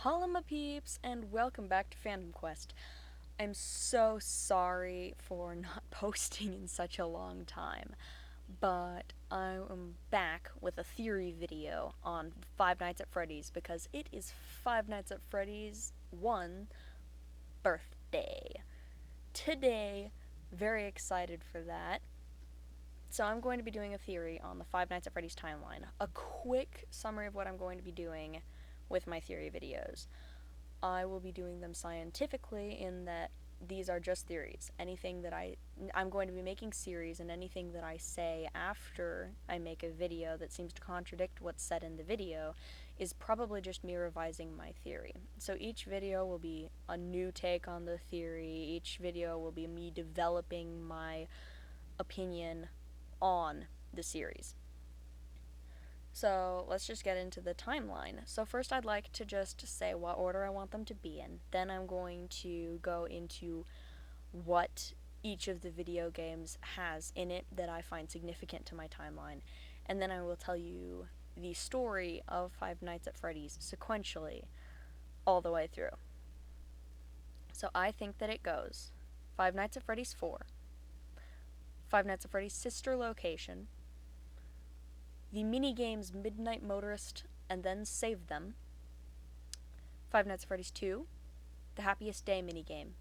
Holla my peeps, and welcome back to Fandom Quest. I'm so sorry for not posting in such a long time, but I am back with a theory video on Five Nights at Freddy's because it is Five Nights at Freddy's 1 birthday. Today, very excited for that. So I'm going to be doing a theory on the Five Nights at Freddy's timeline. A quick summary of what I'm going to be doing with my theory videos. I will be doing them scientifically in that these are just theories. Anything that I'm going to be making series, and anything that I say after I make a video that seems to contradict what's said in the video is probably just me revising my theory. So each video will be a new take on the theory. Each video will be me developing my opinion on the series. So let's just get into the timeline. So first I'd like to just say what order I want them to be in. Then I'm going to go into what each of the video games has in it that I find significant to my timeline. And then I will tell you the story of Five Nights at Freddy's sequentially all the way through. So I think that it goes Five Nights at Freddy's 4, Five Nights at Freddy's sister location, the minigames Midnight Motorist and then Save Them, Five Nights at Freddy's 2, the Happiest Day minigame,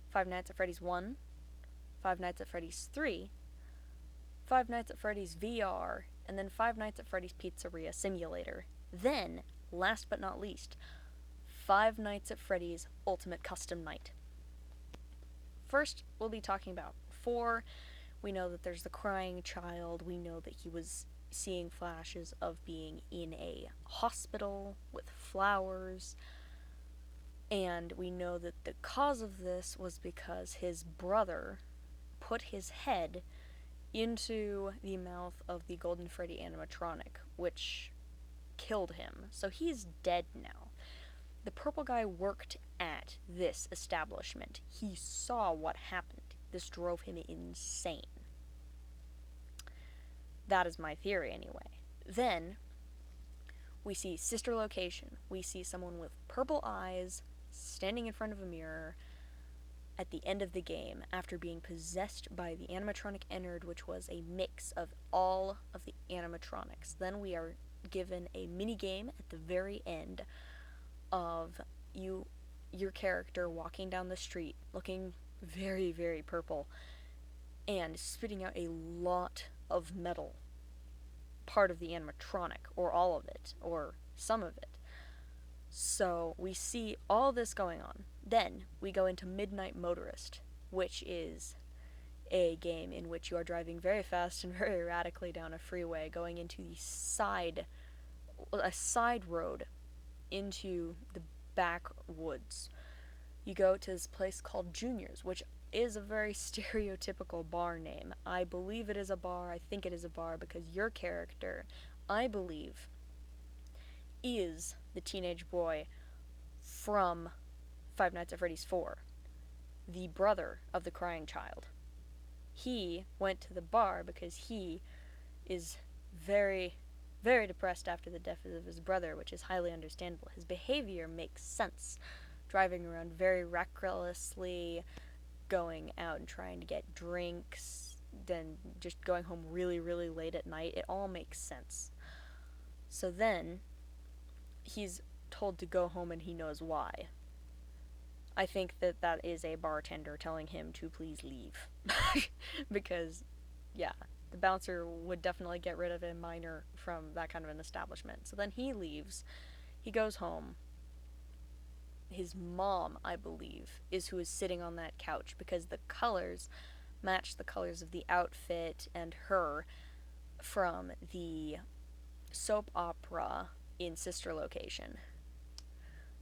Five Nights at Freddy's 1, Five Nights at Freddy's 3, Five Nights at Freddy's VR, and then Five Nights at Freddy's Pizzeria Simulator. Then, last but not least, Five Nights at Freddy's Ultimate Custom Night. First, we'll be talking about 4. We know that there's the crying child. We know that he was seeing flashes of being in a hospital with flowers. And we know that the cause of this was because his brother put his head into the mouth of the Golden Freddy animatronic, which killed him. So he's dead now. The purple guy worked at this establishment. He saw what happened. This drove him insane. That is my theory, anyway. Then, we see sister location. We see someone with purple eyes standing in front of a mirror at the end of the game after being possessed by the animatronic Ennard, which was a mix of all of the animatronics. Then we are given a mini-game at the very end of your character walking down the street looking very, very purple and spitting out a lot of metal, part of the animatronic, or all of it, or some of it. So we see all this going on. Then we go into Midnight Motorist, which is a game in which you are driving very fast and very erratically down a freeway, going into a side road into the backwoods. You go to this place called Junior's, which is a very stereotypical bar name. I believe it is a bar. I think it is a bar because your character, I believe, is the teenage boy from Five Nights at Freddy's 4, the brother of the crying child. He went to the bar because he is very, very depressed after the death of his brother, which is highly understandable. His behavior makes sense. Driving around very recklessly, going out and trying to get drinks, then just going home really, really late at night. It all makes sense. So then, he's told to go home and he knows why. I think that that is a bartender telling him to please leave. Because, yeah, the bouncer would definitely get rid of a minor from that kind of an establishment. So then he leaves. He goes home. His mom, I believe, is who is sitting on that couch because the colors match the colors of the outfit and her from the soap opera in Sister Location.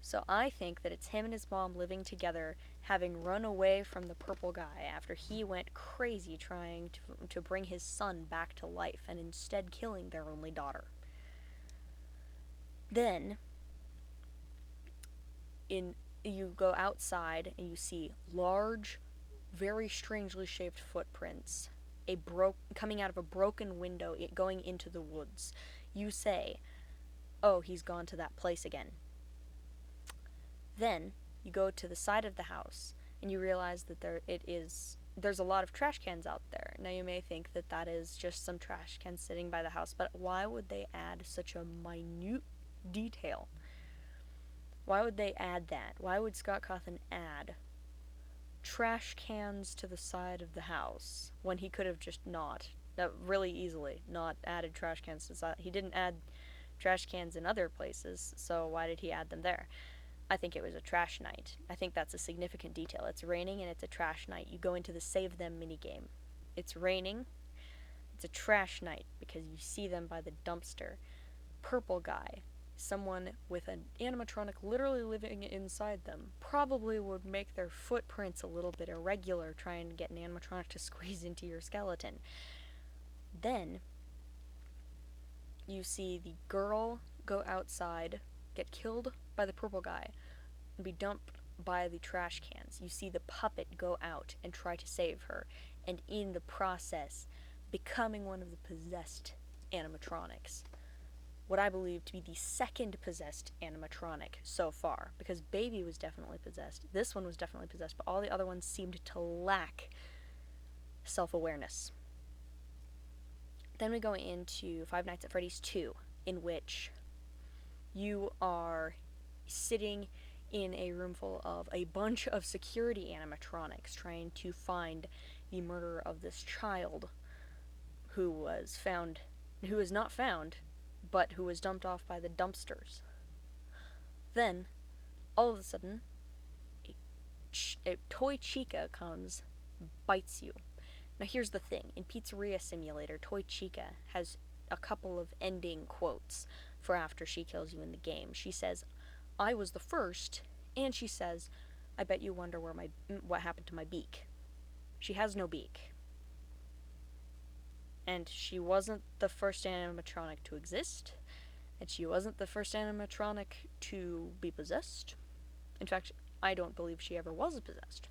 So I think that it's him and his mom living together, having run away from the purple guy after he went crazy trying to bring his son back to life and instead killing their only daughter. Then you go outside and you see large, very strangely shaped footprints, coming out of a broken window, going into the woods. You say, "Oh, he's gone to that place again." Then you go to the side of the house and you realize that there's a lot of trash cans out there. Now you may think that that is just some trash cans sitting by the house, but why would they add such a minute detail? Why would they add that? Why would Scott Cawthon add trash cans to the side of the house when he could have just really easily not added trash cans to the side? He didn't add trash cans in other places, so why did he add them there? I think it was a trash night. I think that's a significant detail. It's raining and it's a trash night. You go into the Save Them minigame. It's raining. It's a trash night because you see them by the dumpster. Purple guy, someone with an animatronic literally living inside them, probably would make their footprints a little bit irregular trying to get an animatronic to squeeze into your skeleton. Then you see the girl go outside, get killed by the purple guy, and be dumped by the trash cans. You see the puppet go out and try to save her, and in the process, becoming one of the possessed animatronics. What I believe to be the second possessed animatronic so far, because Baby was definitely possessed, this one was definitely possessed, but all the other ones seemed to lack self-awareness. Then we go into Five Nights at Freddy's 2, in which you are sitting in a room full of a bunch of security animatronics trying to find the murderer of this child who was not found, but who was dumped off by the dumpsters. Then, all of a sudden, a toy chica comes, bites you. Now here's the thing, in Pizzeria Simulator, Toy Chica has a couple of ending quotes for after she kills you in the game. She says, "I was the first," and she says, "I bet you wonder what happened to my beak." She has no beak. And she wasn't the first animatronic to exist, and she wasn't the first animatronic to be possessed. In fact, I don't believe she ever was possessed.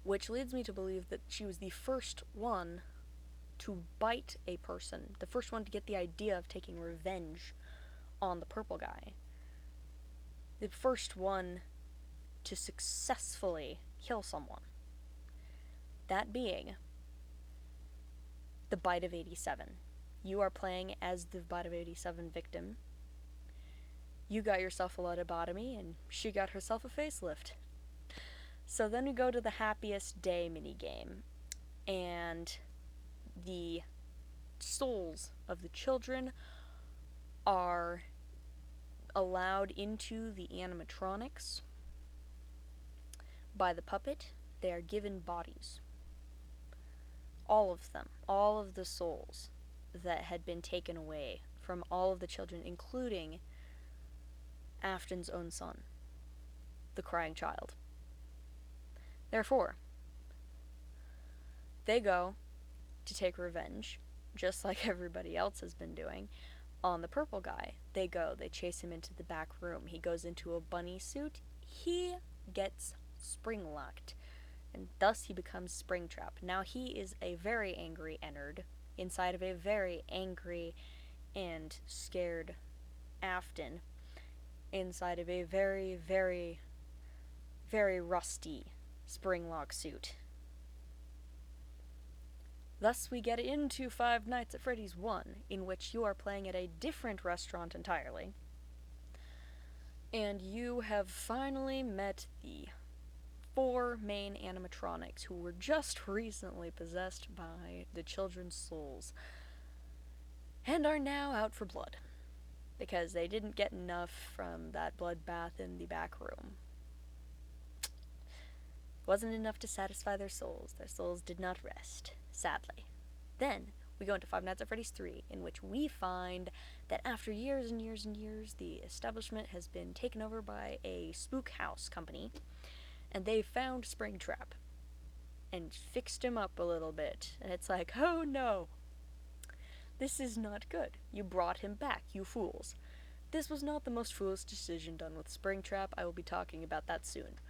Which leads me to believe that she was the first one to bite a person, the first one to get the idea of taking revenge on the purple guy, the first one to successfully kill someone. That being the Bite of 87. You are playing as the Bite of 87 victim. You got yourself a lobotomy, and she got herself a facelift. So then we go to the Happiest Day minigame, and the souls of the children are allowed into the animatronics by the puppet. They are given bodies. All of them, all of the souls that had been taken away from all of the children, including Afton's own son, the crying child. Therefore, they go to take revenge, just like everybody else has been doing, on the purple guy. They chase him into the back room. He goes into a bunny suit. He gets spring-locked, and thus he becomes Springtrap. Now he is a very angry Ennard inside of a very angry and scared Afton inside of a very, very, very rusty spring-lock suit. Thus we get into Five Nights at Freddy's 1, in which you are playing at a different restaurant entirely, and you have finally met the 4 main animatronics who were just recently possessed by the children's souls, and are now out for blood, because they didn't get enough from that bloodbath in the back room. Wasn't enough to satisfy their souls. Their souls did not rest, sadly. Then we go into Five Nights at Freddy's 3, in which we find that after years and years and years, the establishment has been taken over by a spook house company, and they found Springtrap and fixed him up a little bit. And it's like, oh no, this is not good. You brought him back, you fools. This was not the most foolish decision done with Springtrap. I will be talking about that soon.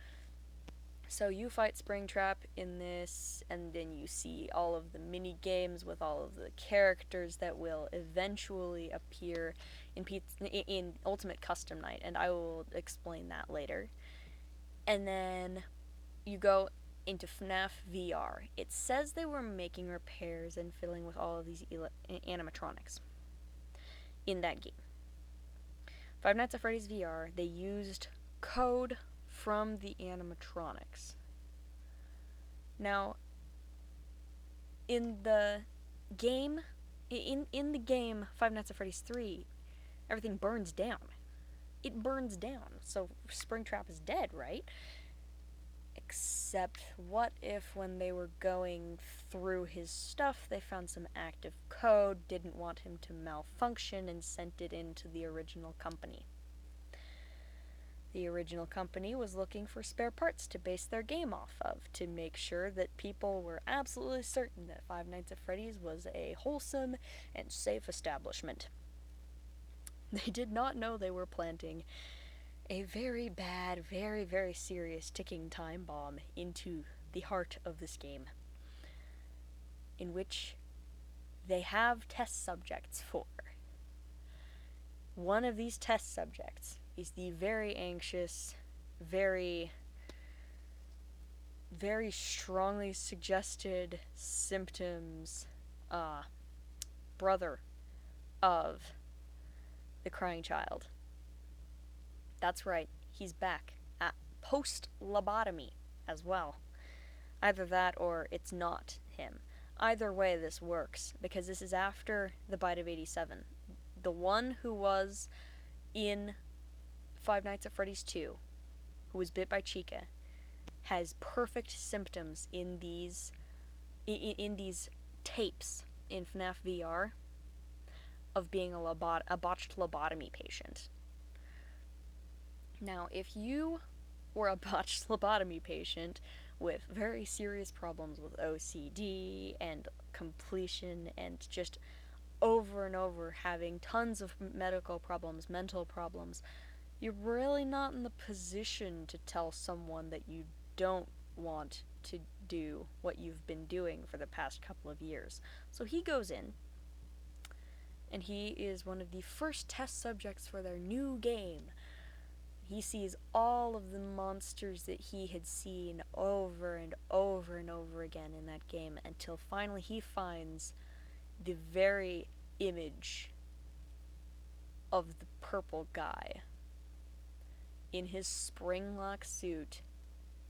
So you fight Springtrap in this, and then you see all of the mini games with all of the characters that will eventually appear in Ultimate Custom Night, and I will explain that later. And then you go into FNAF VR. It says they were making repairs and fiddling with all of these animatronics in that game. Five Nights at Freddy's VR, they used code from the animatronics. Now, in the game, in the game Five Nights at Freddy's 3, everything burns down. It burns down, so Springtrap is dead, right? Except, what if when they were going through his stuff, they found some active code, didn't want him to malfunction, and sent it into the original company? The original company was looking for spare parts to base their game off of, to make sure that people were absolutely certain that Five Nights at Freddy's was a wholesome and safe establishment. They did not know they were planting a very bad, very, very serious ticking time bomb into the heart of this game, in which they have test subjects for. One of these test subjects is the very anxious, very, very strongly suggested symptoms brother of the crying child. That's right, he's back at post-lobotomy as well. Either that or it's not him. Either way, this works, because this is after the bite of 87. The one who was in Five Nights at Freddy's 2, who was bit by Chica, has perfect symptoms in these tapes in FNAF VR of being a botched lobotomy patient. Now, if you were a botched lobotomy patient with very serious problems with OCD and completion and just over and over having tons of medical problems, mental problems, you're really not in the position to tell someone that you don't want to do what you've been doing for the past couple of years. So he goes in, and he is one of the first test subjects for their new game. He sees all of the monsters that he had seen over and over and over again in that game, until finally he finds the very image of the purple guy in his spring-lock suit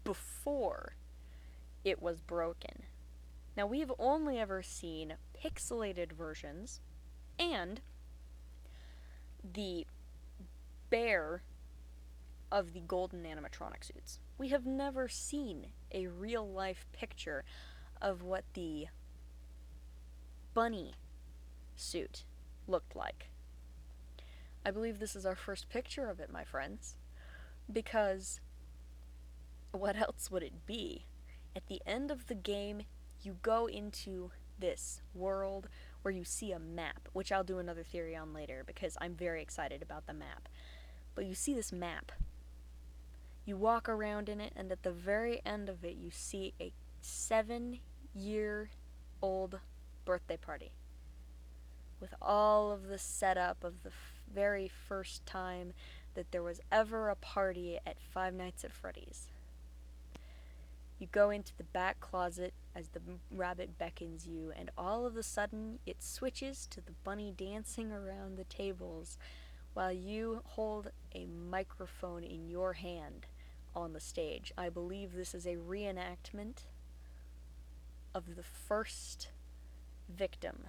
before it was broken. Now, we have only ever seen pixelated versions and the bear of the golden animatronic suits. We have never seen a real-life picture of what the bunny suit looked like. I believe this is our first picture of it, my friends, because what else would it be? At the end of the game, you go into this world where you see a map, which I'll do another theory on later because I'm very excited about the map. But you see this map. You walk around in it, and at the very end of it, you see a 7-year-old birthday party with all of the setup of the very first time that there was ever a party at Five Nights at Freddy's. You go into the back closet as the rabbit beckons you, and all of a sudden it switches to the bunny dancing around the tables while you hold a microphone in your hand on the stage. I believe this is a reenactment of the first victim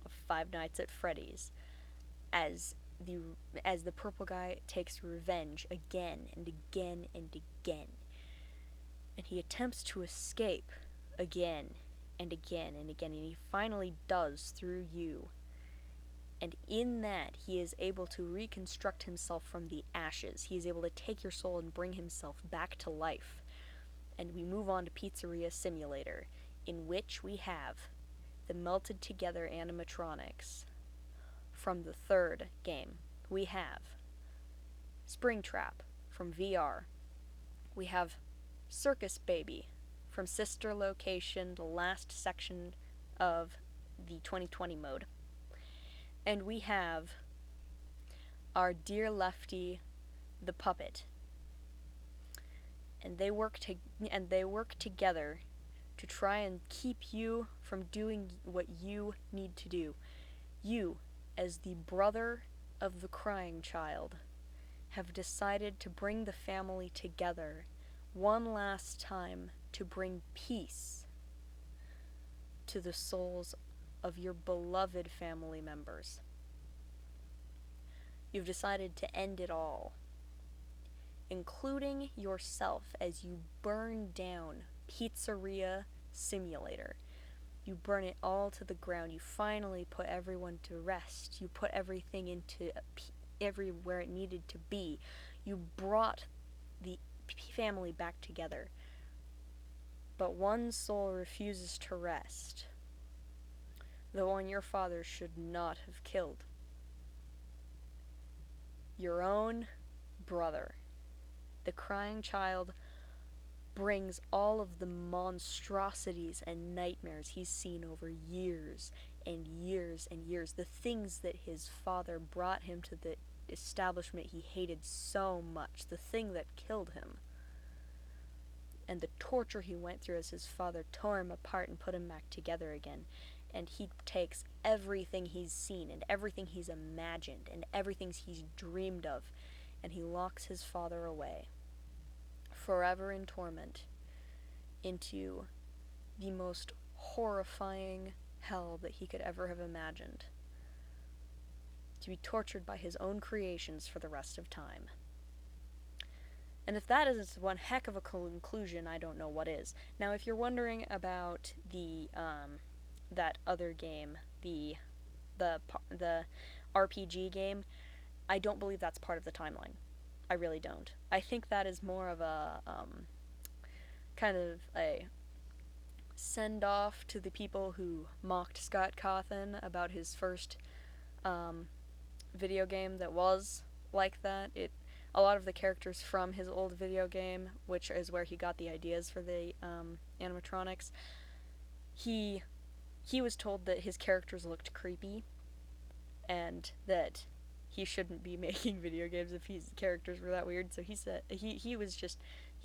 of Five Nights at Freddy's as the purple guy takes revenge again and again and again. And he attempts to escape again and again and again, and he finally does through you. And in that, he is able to reconstruct himself from the ashes. He is able to take your soul and bring himself back to life. And we move on to Pizzeria Simulator, in which we have the melted together animatronics from the third game. We have Springtrap from VR. We have Circus Baby from Sister Location, the last section of the 2020 mode. And we have our dear Lefty, the puppet. And they work together to try and keep you from doing what you need to do. You, as the brother of the crying child, have decided to bring the family together one last time to bring peace to the souls of your beloved family members. You've decided to end it all, including yourself, as you burn down Pizzeria Simulator. You burn it all to the ground. You finally put everyone to rest. You put everything into everywhere it needed to be. You brought the family back together. But one soul refuses to rest, the one your father should not have killed. Your own brother. The crying child brings all of the monstrosities and nightmares he's seen over years and years and years. The things that his father brought him to the establishment he hated so much. The thing that killed him. And the torture he went through as his father tore him apart and put him back together again. And he takes everything he's seen and everything he's imagined and everything he's dreamed of, and he locks his father away, forever in torment, into the most horrifying hell that he could ever have imagined, to be tortured by his own creations for the rest of time. And if that isn't one heck of a conclusion, I don't know what is. Now, if you're wondering about the that other game, the RPG game, I don't believe that's part of the timeline. I really don't. I think that is more of a kind of a send-off to the people who mocked Scott Cawthon about his first video game that was like that. A lot of the characters from his old video game, which is where he got the ideas for the animatronics, he was told that his characters looked creepy and that he shouldn't be making video games if his characters were that weird. So he said he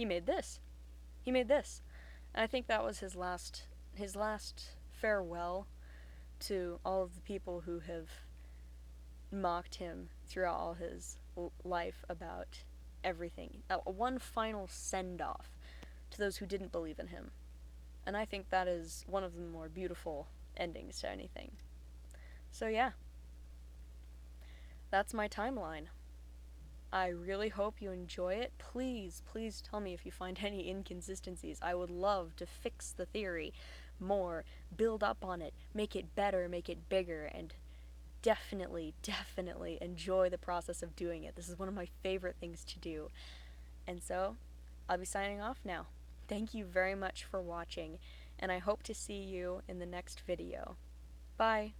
made this. He made this. And I think that was his last farewell to all of the people who have mocked him throughout all his life about everything. One final send-off to those who didn't believe in him. And I think that is one of the more beautiful endings to anything. So yeah, that's my timeline. I really hope you enjoy it. Please tell me if you find any inconsistencies. I would love to fix the theory more, build up on it, make it better, make it bigger, and definitely enjoy the process of doing it. This is one of my favorite things to do. And so, I'll be signing off now. Thank you very much for watching, and I hope to see you in the next video. Bye!